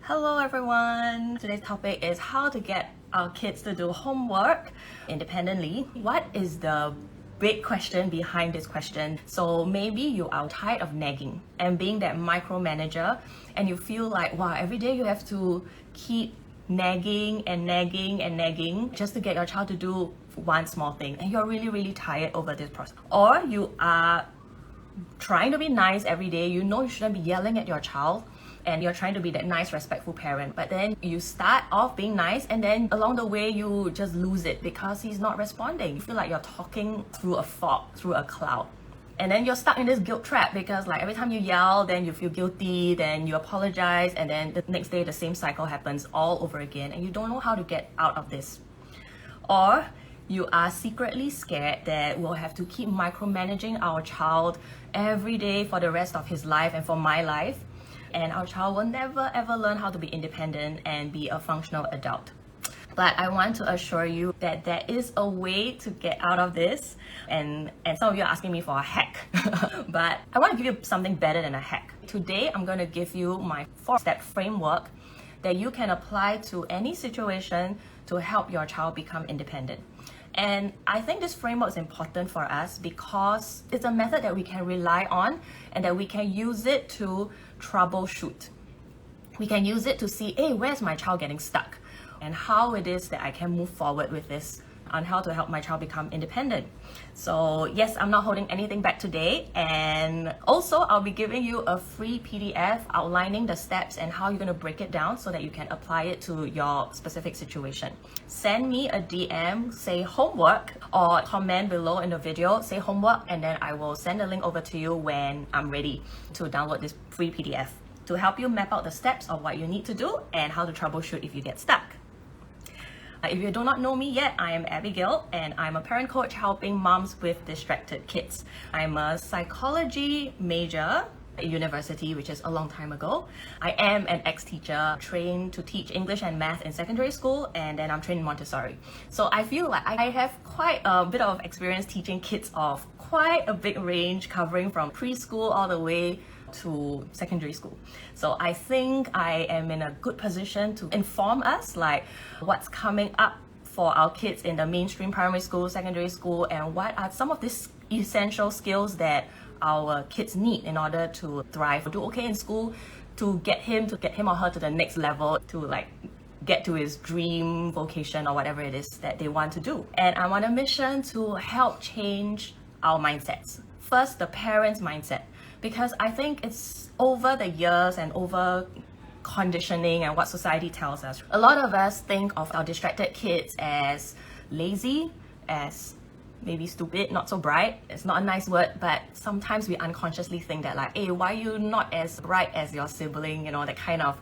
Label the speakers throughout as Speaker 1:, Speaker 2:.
Speaker 1: Hello everyone! Today's topic is how to get our kids to do homework independently. What is the big question behind this question? So maybe you are tired of nagging and being that micromanager, and you feel like, wow, every day you have to keep nagging and nagging and nagging just to get your child to do one small thing, and you're really tired over this process. Or you are trying to be nice every day. You know you shouldn't be yelling at your child, and you're trying to be that nice, respectful parent, but then you start off being nice, and then along the way you just lose it because he's not responding. You feel like you're talking through a fog, through a cloud, and then you're stuck in this guilt trap because like every time you yell, then you feel guilty, then you apologize, and then the next day the same cycle happens all over again, and you don't know how to get out of this. Or you are secretly scared that we'll have to keep micromanaging our child every day for the rest of his life and for my life, and our child will never ever learn how to be independent and be a functional adult. But I want to assure you that there is a way to get out of this, and some of you are asking me for a hack. But I want to give you something better than a hack. Today I'm going to give you my 4-step framework that you can apply to any situation to help your child become independent. And I think this framework is important for us because it's a method that we can rely on and that we can use it to troubleshoot. We can use it to see, hey, where's my child getting stuck? And how it is that I can move forward with this on how to help my child become independent. So yes, I'm not holding anything back today, and also I'll be giving you a free PDF outlining the steps and how you're going to break it down so that you can apply it to your specific situation. Send me a DM, say homework, or comment below in the video, say homework, and then I will send a link over to you when I'm ready to download this free PDF to help you map out the steps of what you need to do and how to troubleshoot if you get stuck. If you do not know me yet, I am Abigail, and I'm a parent coach helping moms with distracted kids. I'm a psychology major at university, which is a long time ago. I am an ex-teacher, trained to teach English and math in secondary school, and then I'm trained in Montessori. So I feel like I have quite a bit of experience teaching kids of quite a big range, covering from preschool all the way to secondary school. So I think I am in a good position to inform us like what's coming up for our kids in the mainstream primary school, secondary school, and what are some of these essential skills that our kids need in order to thrive, do okay in school, to get him or her to the next level, to like get to his dream vocation or whatever it is that they want to do. And I'm on a mission to help change our mindsets. First, the parents' mindset, because I think it's over the years and over conditioning and what society tells us. A lot of us think of our distracted kids as lazy, as maybe stupid, not so bright. It's not a nice word, but sometimes we unconsciously think that like, hey, why are you not as bright as your sibling? You know, that kind of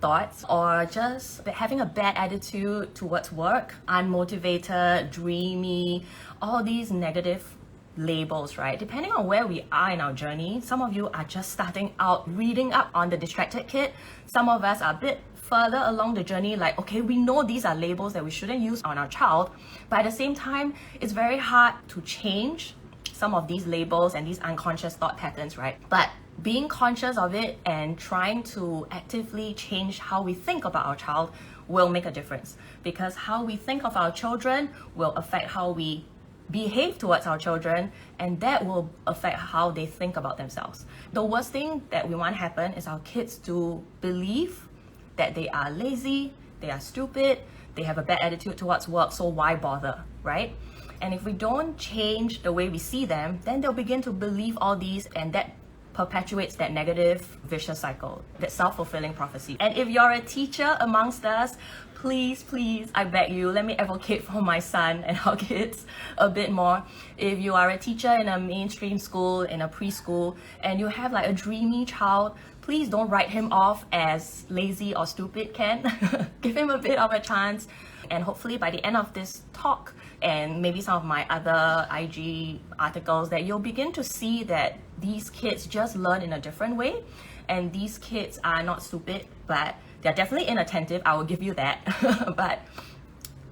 Speaker 1: thoughts. Or just having a bad attitude towards work, unmotivated, dreamy, all these negative labels, right? Depending on where we are in our journey, some of you are just starting out reading up on the distracted kid. Some of us are a bit further along the journey, like, okay, we know these are labels that we shouldn't use on our child, but at the same time, it's very hard to change some of these labels and these unconscious thought patterns, right? But being conscious of it and trying to actively change how we think about our child will make a difference, because how we think of our children will affect how we behave towards our children, and that will affect how they think about themselves. The worst thing that we want to happen is our kids to believe that they are lazy, they are stupid, they have a bad attitude towards work, so why bother, right? And if we don't change the way we see them, then they'll begin to believe all these, and that perpetuates that negative vicious cycle, that self-fulfilling prophecy. And if you're a teacher amongst us, please, I beg you, let me advocate for my son and our kids a bit more. If you are a teacher in a mainstream school, in a preschool, and you have like a dreamy child, please don't write him off as lazy or stupid, Ken. Give him a bit of a chance. And hopefully by the end of this talk, and maybe some of my other IG articles, that you'll begin to see that these kids just learn in a different way, and these kids are not stupid, but they're definitely inattentive, I will give you that. But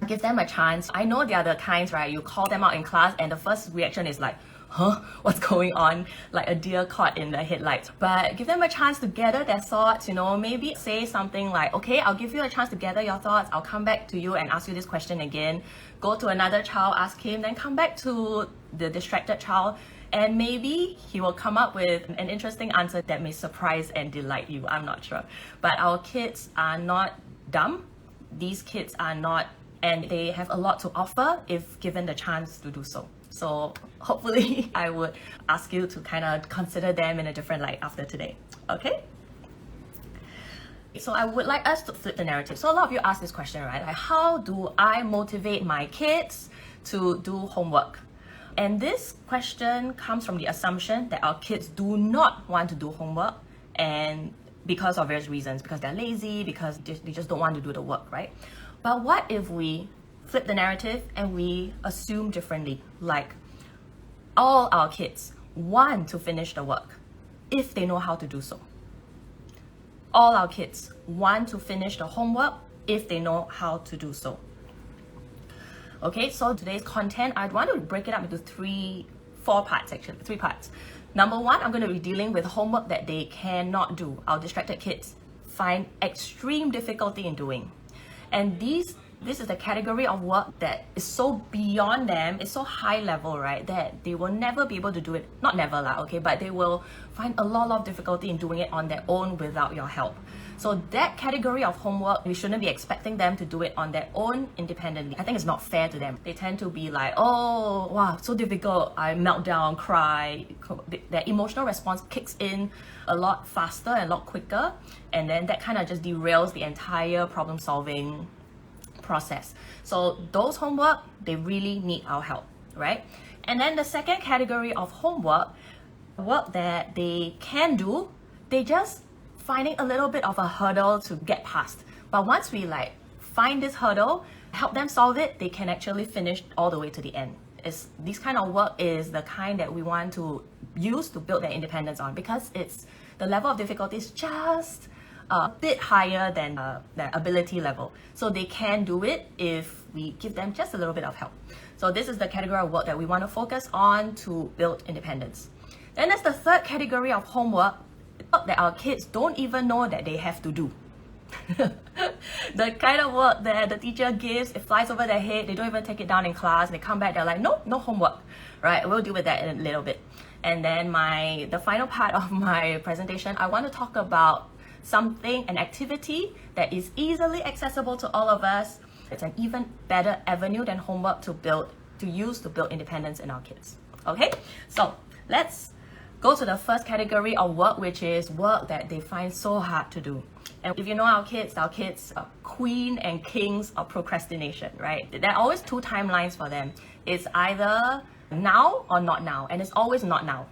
Speaker 1: give them a chance. I know they are the kinds, right, you call them out in class and the first reaction is like, huh, what's going on, like a deer caught in the headlights. But give them a chance to gather their thoughts, maybe say something like, okay, I'll give you a chance to gather your thoughts, I'll come back to you and ask you this question again. Go to another child, ask him, then come back to the distracted child, and maybe he will come up with an interesting answer that may surprise and delight you. I'm not sure. But our kids are not dumb. These kids are not, and they have a lot to offer if given the chance to do so. So hopefully I would ask you to kind of consider them in a different light after today, okay? So I would like us to flip the narrative. So a lot of you ask this question, right? Like, how do I motivate my kids to do homework? And this question comes from the assumption that our kids do not want to do homework, and because of various reasons, because they're lazy, because they just don't want to do the work, right? But what if we flip the narrative and we assume differently? Like, all our kids want to finish the work if they know how to do so. All our kids want to finish the homework if they know how to do so. Okay, so today's content, I'd want to break it up into three parts. Number one, I'm going to be dealing with homework that they cannot do. Our distracted kids find extreme difficulty in doing. And this is the category of work that is so beyond them, it's so high level, right, that they will never be able to do it. Not never lah, okay, but they will find a lot of difficulty in doing it on their own without your help. So that category of homework, we shouldn't be expecting them to do it on their own independently. I think it's not fair to them. They tend to be like, oh, wow, so difficult. I melt down, cry. Their emotional response kicks in a lot faster and a lot quicker. And then that kind of just derails the entire problem solving process. So those homework, they really need our help, right? And then the second category of homework, work that they can do, they just finding a little bit of a hurdle to get past. But once we find this hurdle, help them solve it, they can actually finish all the way to the end. This kind of work is the kind that we want to use to build their independence on, because the level of difficulty is just a bit higher than their ability level. So they can do it if we give them just a little bit of help. So this is the category of work that we want to focus on to build independence. Then there's the third category of homework that our kids don't even know that they have to do. The kind of work that the teacher gives, it flies over their head, they don't even take it down in class, they come back, they're like, no homework, right? We'll deal with that in a little bit. And then the final part of my presentation, I want to talk about an activity that is easily accessible to all of us. It's an even better avenue than homework to use to build independence in our kids. Okay, so let's go to the first category of work, which is work that they find so hard to do. And if you know our kids are queen and kings of procrastination, right? There are always two timelines for them. It's either now or not now, and it's always not now.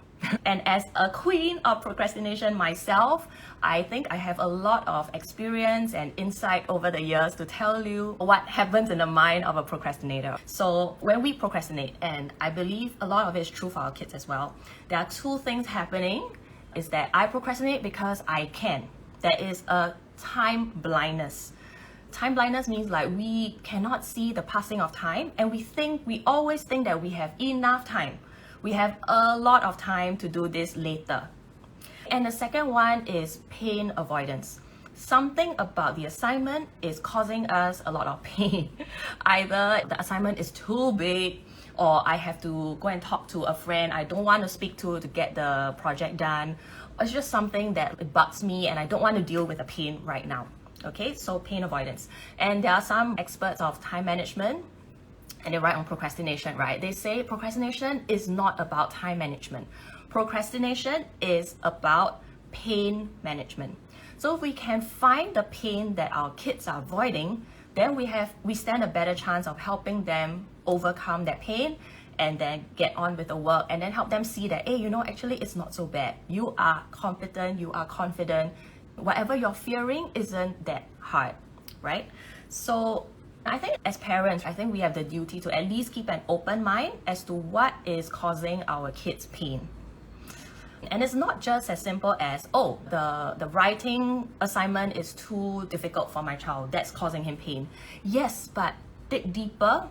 Speaker 1: And as a queen of procrastination myself, I think I have a lot of experience and insight over the years to tell you what happens in the mind of a procrastinator. So when we procrastinate, and I believe a lot of it is true for our kids as well, there are two things happening. Is that I procrastinate because I can. There is a time blindness. Time blindness means we cannot see the passing of time, and we always think that we have enough time. We have a lot of time to do this later. And the second one is pain avoidance. Something about the assignment is causing us a lot of pain. Either the assignment is too big, or I have to go and talk to a friend I don't want to speak to get the project done. It's just something that bugs me and I don't want to deal with the pain right now. Okay, so pain avoidance. And there are some experts of time management, and they write on procrastination, right? They say procrastination is not about time management. Procrastination is about pain management. So if we can find the pain that our kids are avoiding, then we stand a better chance of helping them overcome that pain and then get on with the work, and then help them see that, hey, actually it's not so bad. You are competent, you are confident. Whatever you're fearing isn't that hard, right? So I think as parents, I think we have the duty to at least keep an open mind as to what is causing our kids pain. And it's not just as simple as, oh, the writing assignment is too difficult for my child, that's causing him pain. Yes, but dig deeper,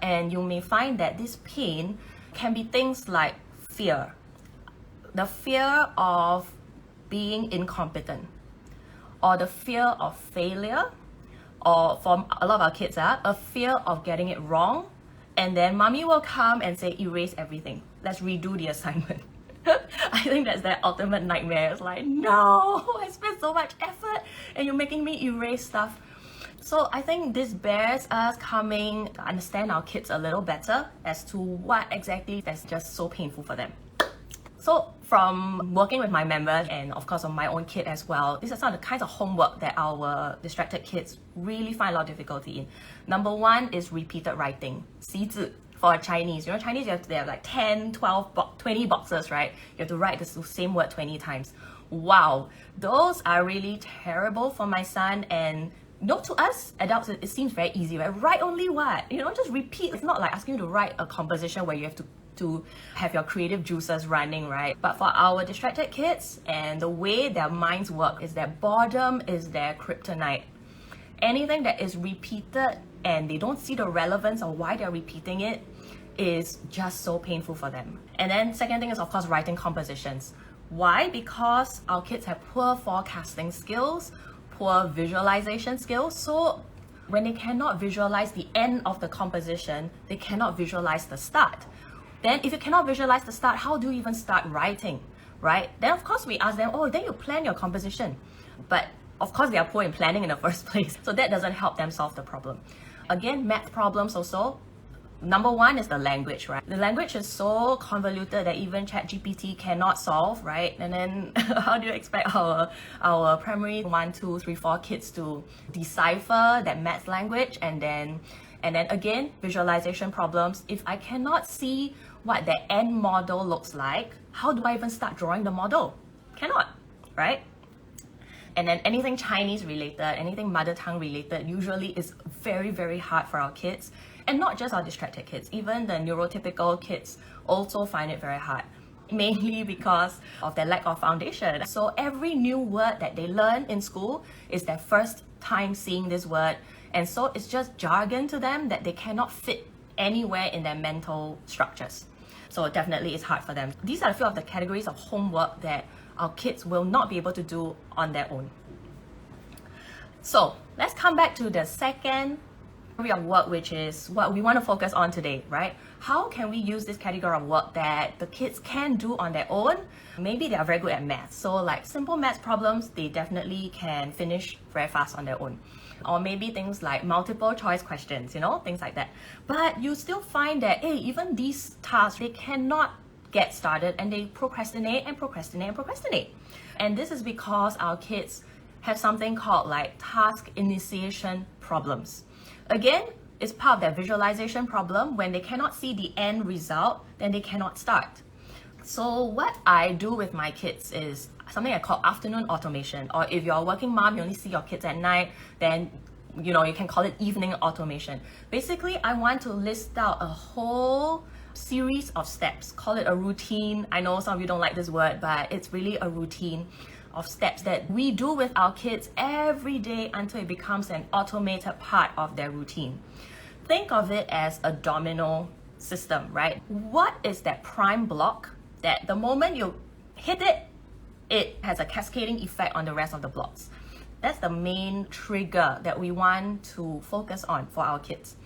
Speaker 1: and you may find that this pain can be things like fear. The fear of being incompetent, or the fear of failure, or for a lot of our kids, a fear of getting it wrong, and then mommy will come and say, erase everything. Let's redo the assignment. I think that's their ultimate nightmare. It's like, no, I spent so much effort and you're making me erase stuff. So I think this bears us coming to understand our kids a little better as to what exactly that's just so painful for them. So from working with my members and of course on my own kid as well, these are some of the kinds of homework that our distracted kids really find a lot of difficulty in. Number one is repeated writing, 习字. For Chinese, Chinese, you have to have like 10, 12, 20 boxes, right? You have to write the same word 20 times. Wow, those are really terrible for my son. And to us adults, it seems very easy, right? Write only what? Just repeat. It's not like asking you to write a composition where you have to have your creative juices running, right? But for our distracted kids, and the way their minds work is that boredom is their kryptonite. Anything that is repeated and they don't see the relevance of why they're repeating it is just so painful for them. And then second thing is, of course, writing compositions. Why? Because our kids have poor forecasting skills, poor visualization skills. So when they cannot visualize the end of the composition, they cannot visualize the start. Then if you cannot visualize the start, how do you even start writing, right? Then of course we ask them, oh, then you plan your composition. But of course they are poor in planning in the first place. So that doesn't help them solve the problem. Again, math problems also. Number one is the language, right? The language is so convoluted that even ChatGPT cannot solve, right? And then how do you expect our primary 1, 2, 3, 4 kids to decipher that math language? And then again, visualization problems. If I cannot see what the end model looks like, how do I even start drawing the model? Cannot, right? And then anything Chinese related, anything mother tongue related, usually is very, very hard for our kids. And not just our distracted kids, even the neurotypical kids also find it very hard, mainly because of their lack of foundation. So every new word that they learn in school is their first time seeing this word. And so it's just jargon to them that they cannot fit anywhere in their mental structures. So definitely it's hard for them. These are a few of the categories of homework that our kids will not be able to do on their own. So let's come back to the second area of work, which is what we want to focus on today, right? How can we use this category of work that the kids can do on their own? Maybe they are very good at math. So like simple math problems, they definitely can finish very fast on their own. Or maybe things like multiple choice questions, things like that. But you still find that, hey, even these tasks, they cannot get started and they procrastinate and procrastinate and procrastinate. And this is because our kids have something called like task initiation problems. Again, it's part of their visualization problem. When they cannot see the end result, then they cannot start. So what I do with my kids is something I call afternoon automation. Or if you're a working mom, you only see your kids at night, then you can call it evening automation. Basically, I want to list out a whole series of steps. Call it a routine. I know some of you don't like this word, but it's really a routine of steps that we do with our kids every day until it becomes an automated part of their routine. Think of it as a domino system, right? What is that prime block that the moment you hit it, it has a cascading effect on the rest of the blocks? That's the main trigger that we want to focus on for our kids.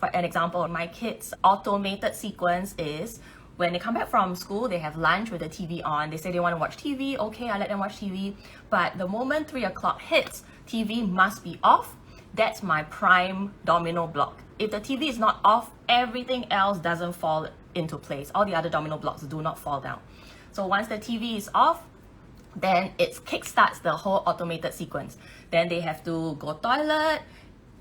Speaker 1: For an example, my kids' automated sequence is when they come back from school, they have lunch with the TV on. They say they want to watch TV. Okay, I let them watch TV. But the moment 3 o'clock hits, TV must be off. That's my prime domino block. If the TV is not off, everything else doesn't fall into place. All the other domino blocks do not fall down. So once the TV is off, then it kickstarts the whole automated sequence. Then they have to go toilet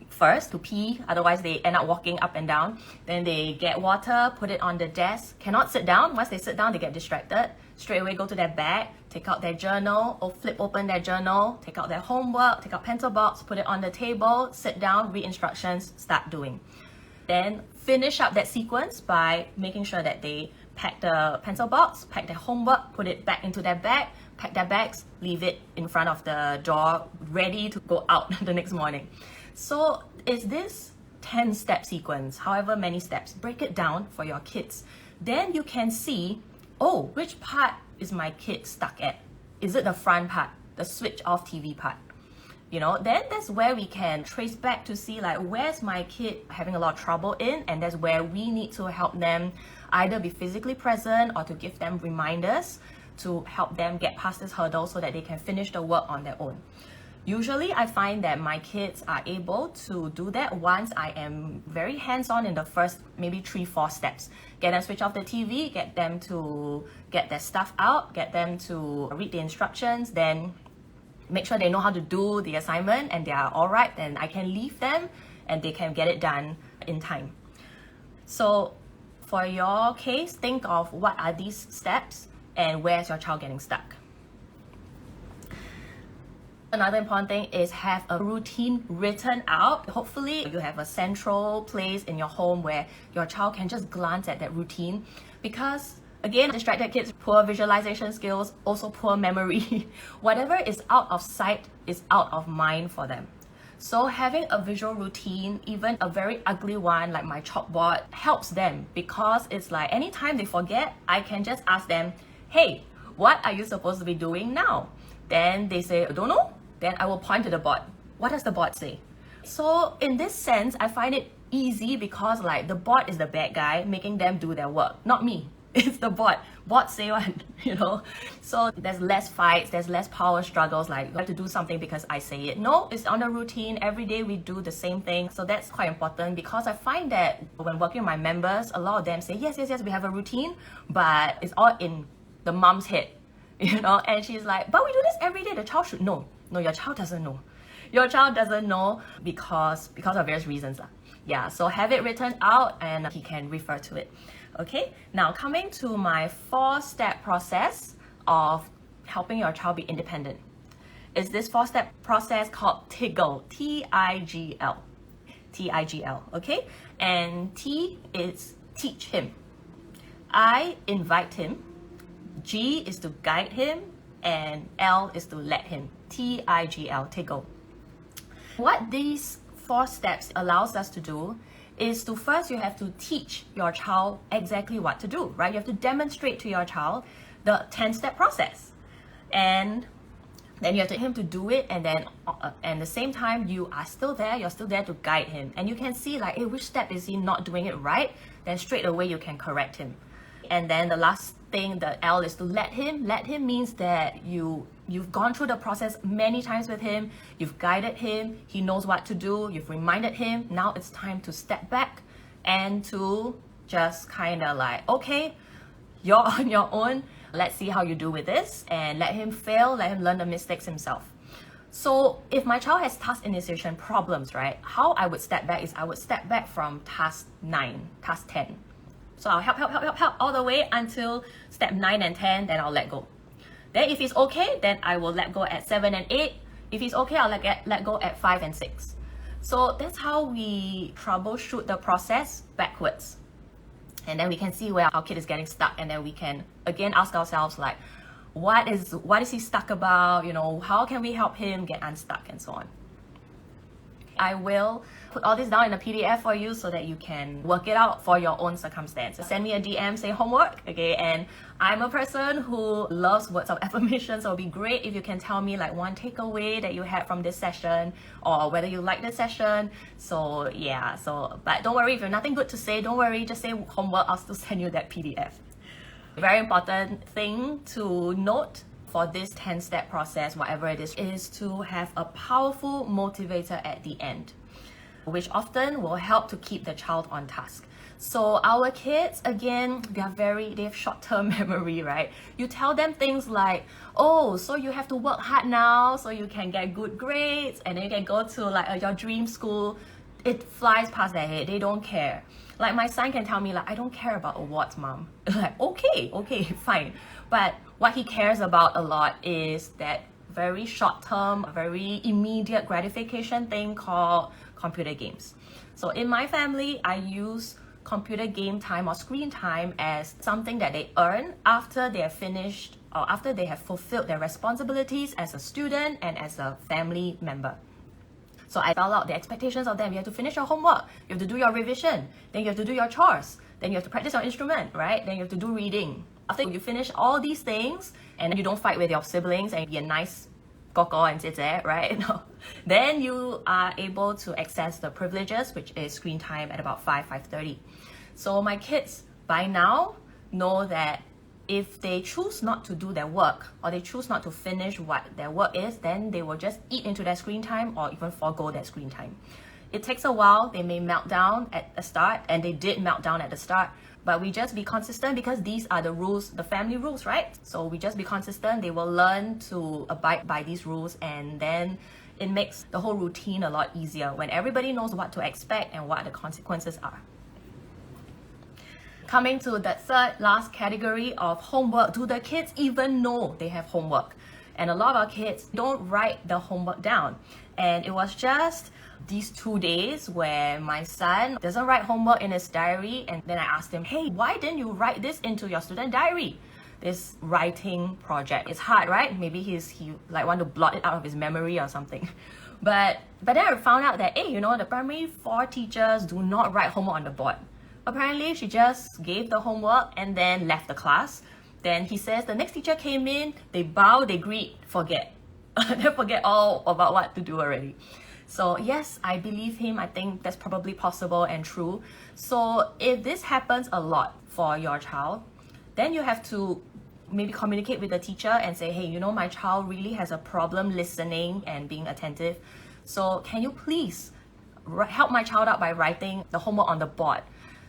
Speaker 1: first to pee, otherwise they end up walking up and down. Then they get water, put it on the desk, cannot sit down. Once they sit down, they get distracted. Straight away go to their bag, take out their journal, or flip open their journal, take out their homework, take out pencil box, put it on the table, sit down, read instructions, start doing. Then finish up that sequence by making sure that they pack the pencil box, pack their homework, put it back into their bag, pack their bags, leave it in front of the door, ready to go out the next morning. So is this 10-step sequence, however many steps, break it down for your kids then you can see, oh, which part is my kid stuck at? Is it the front part, the switch off TV part? You know, then that's where we can trace back to see like where's my kid having a lot of trouble in, and that's where we need to help them either be physically present or to give them reminders to help them get past this hurdle so that they can finish the work on their own. Usually I find that my kids are able to do that once I am very hands-on in the first maybe 3-4 steps. Get them switch off the TV, get them to get their stuff out, get them to read the instructions, then make sure they know how to do the assignment and they are all right, then I can leave them and they can get it done in time. So for your case, think of what are these steps and where's your child getting stuck. Another important thing is have a routine written out. Hopefully you have a central place in your home where your child can just glance at that routine, because again, distracted kids, poor visualization skills, also poor memory. Whatever is out of sight is out of mind for them. So having a visual routine, even a very ugly one like my chalkboard, helps them, because it's like anytime they forget, I can just ask them, hey, what are you supposed to be doing now? Then they say, I don't know. Then I will point to the board. What does the board say? So in this sense, I find it easy because like the board is the bad guy making them do their work, not me. It's the board. Board say one, you know. So there's less fights, there's less power struggles, like you have to do something because I say it. No, it's on a routine. Every day we do the same thing. So that's quite important, because I find that when working with my members, a lot of them say, yes, we have a routine, but it's all in the mom's head, you know. And she's like, but we do this every day. The child should know. No, your child doesn't know. Your child doesn't know because of various reasons. Yeah, so have it written out and he can refer to it. Okay, now coming to my 4-step process of helping your child be independent. Is this 4-step process called TIGL, T-I-G-L. T-I-G-L, okay? And T is teach him. I invite him. G is to guide him. And L is to let him. T-I-G-L, TIGL. What these 4 steps allows us to do is to first, you have to teach your child exactly what to do, right? You have to demonstrate to your child the 10-step process. And then you have to him to do it, and then at the same time, you are still there, you're still there to guide him. And you can see like, hey, which step is he not doing it right? Then straight away you can correct him. And then the last thing, the L, is to let him. Let him means that you've gone through the process many times with him, you've guided him, he knows what to do, you've reminded him. Now it's time to step back and to just kind of like, okay, you're on your own, let's see how you do with this, and let him fail, let him learn the mistakes himself. So if my child has task initiation problems, right, how I would step back is I would step back from task 9, task 10. So I'll help all the way until step 9 and 10, then I'll let go. Then if he's okay, then I will let go at 7 and 8. If he's okay, I'll let go at 5 and 6. So that's how we troubleshoot the process backwards. And then we can see where our kid is getting stuck, and then we can again ask ourselves like, what is he stuck about? You know, how can we help him get unstuck, and so on. I will put all this down in a PDF for you so that you can work it out for your own circumstance. Send me a DM, say homework, okay? And I'm a person who loves words of affirmation, so it'll be great if you can tell me like one takeaway that you had from this session, or whether you like the session. So yeah, but don't worry, if you have nothing good to say, don't worry, just say homework, I'll still send you that PDF. Very important thing to note for this 10-step process, whatever it is to have a powerful motivator at the end, which often will help to keep the child on task. So our kids, again, they have short-term memory, right? You tell them things like, oh, so you have to work hard now so you can get good grades, and then you can go to like your dream school. It flies past their head. They don't care. Like my son can tell me like, I don't care about awards, mom. Like, okay, fine. But what he cares about a lot is that very short-term, very immediate gratification thing called computer games. So in my family, I use computer game time or screen time as something that they earn after they have finished or after they have fulfilled their responsibilities as a student and as a family member. So I spell out the expectations of them. You have to finish your homework, you have to do your revision, then you have to do your chores, then you have to practice your instrument, right? Then you have to do reading. After you finish all these things and you don't fight with your siblings and be a nice koko and sit there, right? No. Then you are able to access the privileges, which is screen time at about 5:30. So my kids by now know that if they choose not to do their work or they choose not to finish what their work is, then they will just eat into their screen time or even forego their screen time. It takes a while, they may melt down at the start, and they did melt down at the start, but we just be consistent because these are the rules, the family rules, right? So we just be consistent, they will learn to abide by these rules, and then it makes the whole routine a lot easier when everybody knows what to expect and what the consequences are. Coming to the third last category of homework, do the kids even know they have homework? And a lot of our kids don't write the homework down. And it was just these 2 days where my son doesn't write homework in his diary, and then I asked him, hey, why didn't you write this into your student diary? This writing project. It's hard, right? Maybe he like want to blot it out of his memory or something. But then I found out that, hey, the primary 4 teachers do not write homework on the board. Apparently, she just gave the homework and then left the class. Then he says the next teacher came in, they bow, they greet, forget. They forget all about what to do already. So yes, I believe him. I think that's probably possible and true. So if this happens a lot for your child, then you have to maybe communicate with the teacher and say, hey, my child really has a problem listening and being attentive. So can you please help my child out by writing the homework on the board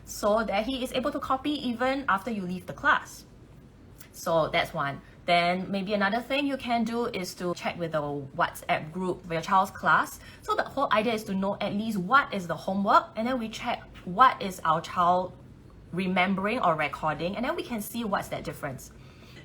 Speaker 1: so that he is able to copy even after you leave the class? So that's one. Then maybe another thing you can do is to check with the WhatsApp group for your child's class. So the whole idea is to know at least what is the homework, and then we check what is our child remembering or recording, and then we can see what's that difference.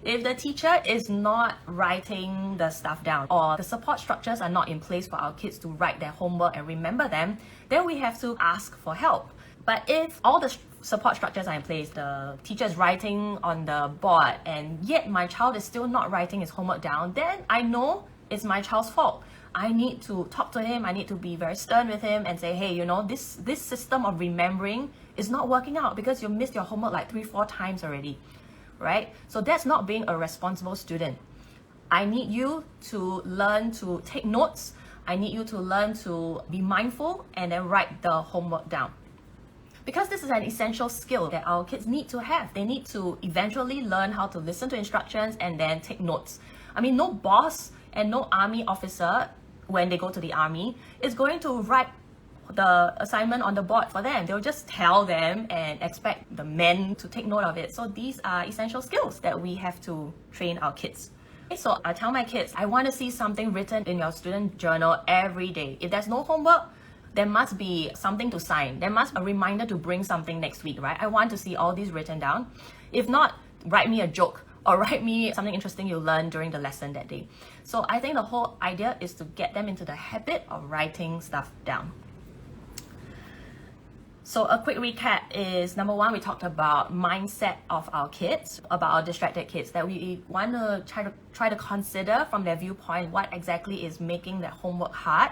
Speaker 1: If the teacher is not writing the stuff down or the support structures are not in place for our kids to write their homework and remember them, then we have to ask for help. But if all the support structures are in place, the teacher is writing on the board, and yet my child is still not writing his homework down, then I know it's my child's fault. I need to talk to him, I need to be very stern with him and say, hey, this system of remembering is not working out because you missed your homework like 3-4 times already, right? So that's not being a responsible student. I need you to learn to take notes. I need you to learn to be mindful and then write the homework down. Because this is an essential skill that our kids need to have. They need to eventually learn how to listen to instructions and then take notes. I mean, no boss and no army officer, when they go to the army, is going to write the assignment on the board for them. They'll just tell them and expect the men to take note of it. So these are essential skills that we have to train our kids. So I tell my kids, I want to see something written in your student journal every day. If there's no homework, there must be something to sign. There must be a reminder to bring something next week, right? I want to see all these written down. If not, write me a joke or write me something interesting you learned during the lesson that day. So I think the whole idea is to get them into the habit of writing stuff down. So a quick recap is, number one, we talked about mindset of our kids, about our distracted kids, that we want to try to consider from their viewpoint what exactly is making their homework hard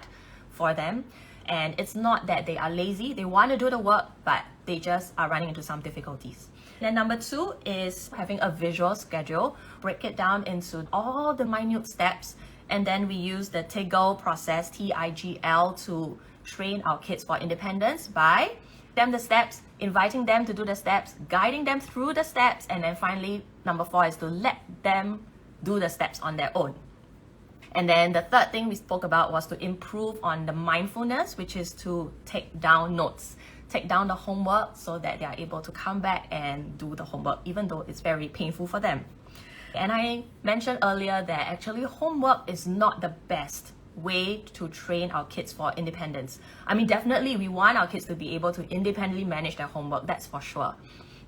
Speaker 1: for them. And it's not that they are lazy, they want to do the work, but they just are running into some difficulties. Then number two is having a visual schedule, break it down into all the minute steps, and then we use the TIGL process, TIGL, to train our kids for independence by them the steps, inviting them to do the steps, guiding them through the steps, and then finally, number four is to let them do the steps on their own. And then the third thing we spoke about was to improve on the mindfulness, which is to take down notes, take down the homework so that they are able to come back and do the homework, even though it's very painful for them. And I mentioned earlier that actually homework is not the best way to train our kids for independence. I mean, definitely we want our kids to be able to independently manage their homework, that's for sure.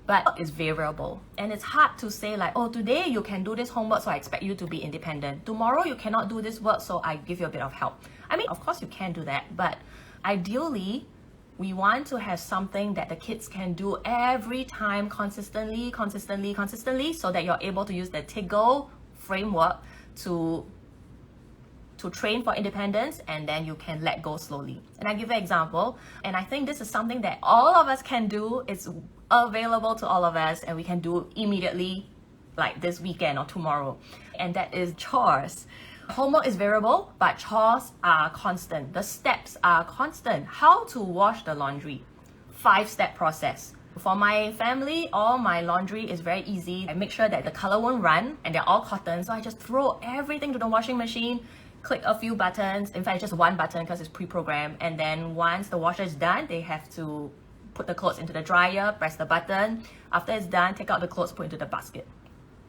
Speaker 1: But it's variable, and it's hard to say like, oh, today you can do this homework, so I expect you to be independent. Tomorrow you cannot do this work, so I give you a bit of help. I mean, of course you can do that, but ideally, we want to have something that the kids can do every time consistently, so that you're able to use the TIGL framework to to train for independence, and then you can let go slowly. And I give an example, and I think this is something that all of us can do. It's available to all of us, and we can do immediately, like this weekend or tomorrow. And that is chores. Homework is variable, but chores are constant. The steps are constant. How to wash the laundry. 5-step process. For my family, all my laundry is very easy. I make sure that the color won't run and they're all cotton. So I just throw everything to the washing machine, click a few buttons. In fact, just one button because it's pre-programmed. And then once the washer is done, they have to put the clothes into the dryer, press the button. After it's done, take out the clothes, put into the basket.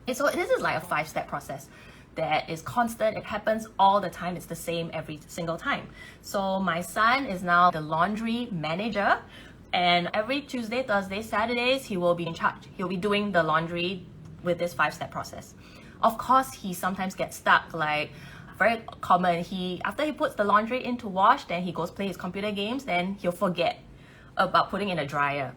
Speaker 1: And so this is like a 5-step process that is constant. It happens all the time. It's the same every single time. So my son is now the laundry manager. And every Tuesday, Thursday, Saturdays, he will be in charge. He'll be doing the laundry with this 5-step process. Of course, he sometimes gets stuck, like very common. After he puts the laundry in to wash, then he goes play his computer games, then he'll forget about putting in a dryer.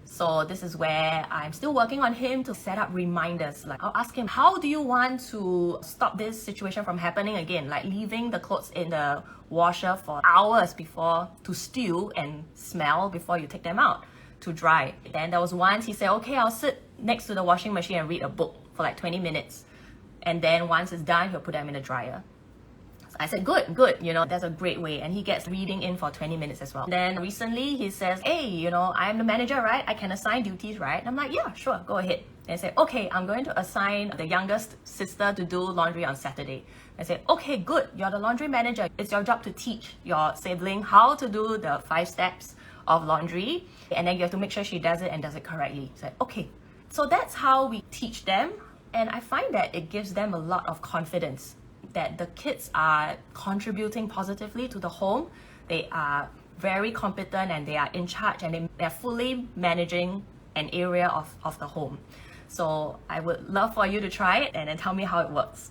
Speaker 1: So this is where I'm still working on him to set up reminders. Like I'll ask him, how do you want to stop this situation from happening again? Like leaving the clothes in the washer for hours before to stew and smell before you take them out to dry. Then there was once he said, okay, I'll sit next to the washing machine and read a book for like 20 minutes. And then once it's done, he'll put them in the dryer. I said, good, that's a great way. And he gets reading in for 20 minutes as well. Then recently he says, hey, I'm the manager, right? I can assign duties, right? And I'm like, yeah, sure, go ahead. And I said, okay, I'm going to assign the youngest sister to do laundry on Saturday. I said, okay, good, you're the laundry manager. It's your job to teach your sibling how to do the 5 steps of laundry. And then you have to make sure she does it and does it correctly. I said, okay. So that's how we teach them. And I find that it gives them a lot of confidence that the kids are contributing positively to the home. They are very competent and they are in charge and they're fully managing an area of the home. So I would love for you to try it and then tell me how it works.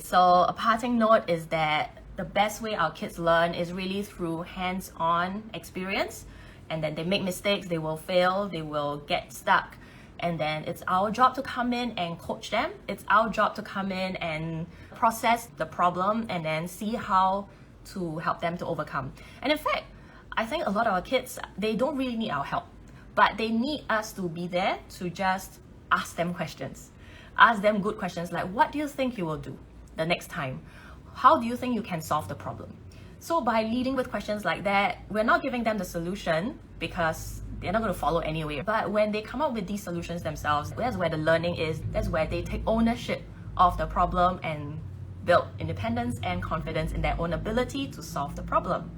Speaker 1: So a parting note is that the best way our kids learn is really through hands-on experience. And then they make mistakes, they will fail, they will get stuck. And then it's our job to come in and coach them. It's our job to come in and process the problem and then see how to help them to overcome. And in fact, I think a lot of our kids, they don't really need our help, but they need us to be there to just ask them questions. Ask them good questions like, what do you think you will do the next time? How do you think you can solve the problem? So by leading with questions like that, we're not giving them the solution because they're not going to follow anyway. But when they come up with these solutions themselves, that's where the learning is. That's where they take ownership of the problem and build independence and confidence in their own ability to solve the problem.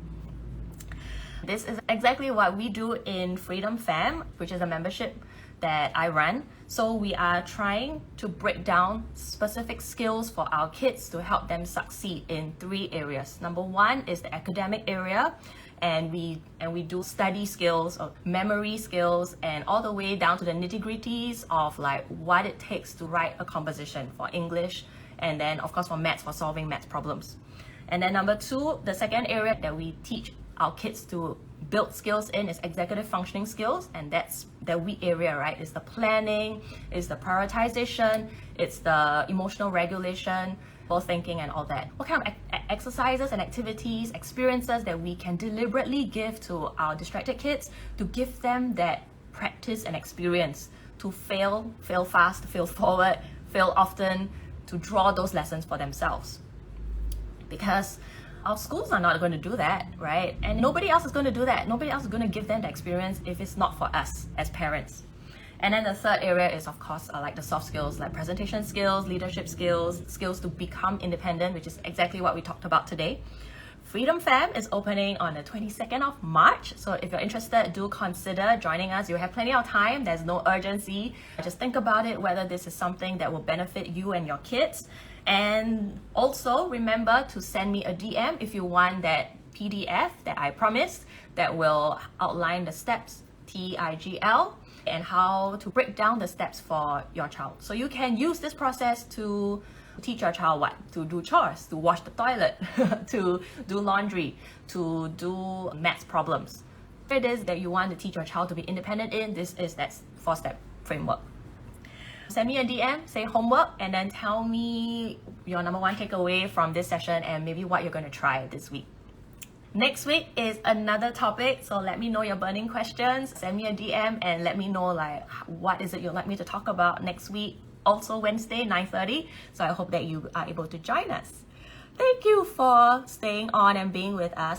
Speaker 1: This is exactly what we do in Freedom Fam, which is a membership that I run. So we are trying to break down specific skills for our kids to help them succeed in 3 areas. Number 1 is the academic area. And we do study skills, or memory skills, and all the way down to the nitty-gritties of like what it takes to write a composition for English, and then of course for maths, for solving maths problems. And then number 2, the second area that we teach our kids to build skills in is executive functioning skills, and that's the weak area, right? It's the planning, it's the prioritization, it's the emotional regulation, thinking and all that. What kind of exercises and activities, experiences that we can deliberately give to our distracted kids to give them that practice and experience to fail fast, fail forward, fail often, to draw those lessons for themselves. Because our schools are not going to do that, right? And nobody else is going to do that. Nobody else is going to give them the experience if it's not for us as parents. And then the third area is, of course, like the soft skills, like presentation skills, leadership skills, skills to become independent, which is exactly what we talked about today. Freedom Fam is opening on the 22nd of March. So if you're interested, do consider joining us. You have plenty of time. There's no urgency. Just think about it, whether this is something that will benefit you and your kids. And also remember to send me a DM if you want that PDF that I promised that will outline the steps, TIGL, and how to break down the steps for your child. So you can use this process to teach your child what? To do chores, to wash the toilet, to do laundry, to do maths problems. If it is that you want to teach your child to be independent in, this is that 4-step framework. Send me a DM, say homework, and then tell me your number one takeaway from this session and maybe what you're going to try this week. Next week is another topic, so let me know your burning questions. Send me a DM and let me know like what is it you'd like me to talk about next week. Also Wednesday, 9:30. So I hope that you are able to join us. Thank you for staying on and being with us.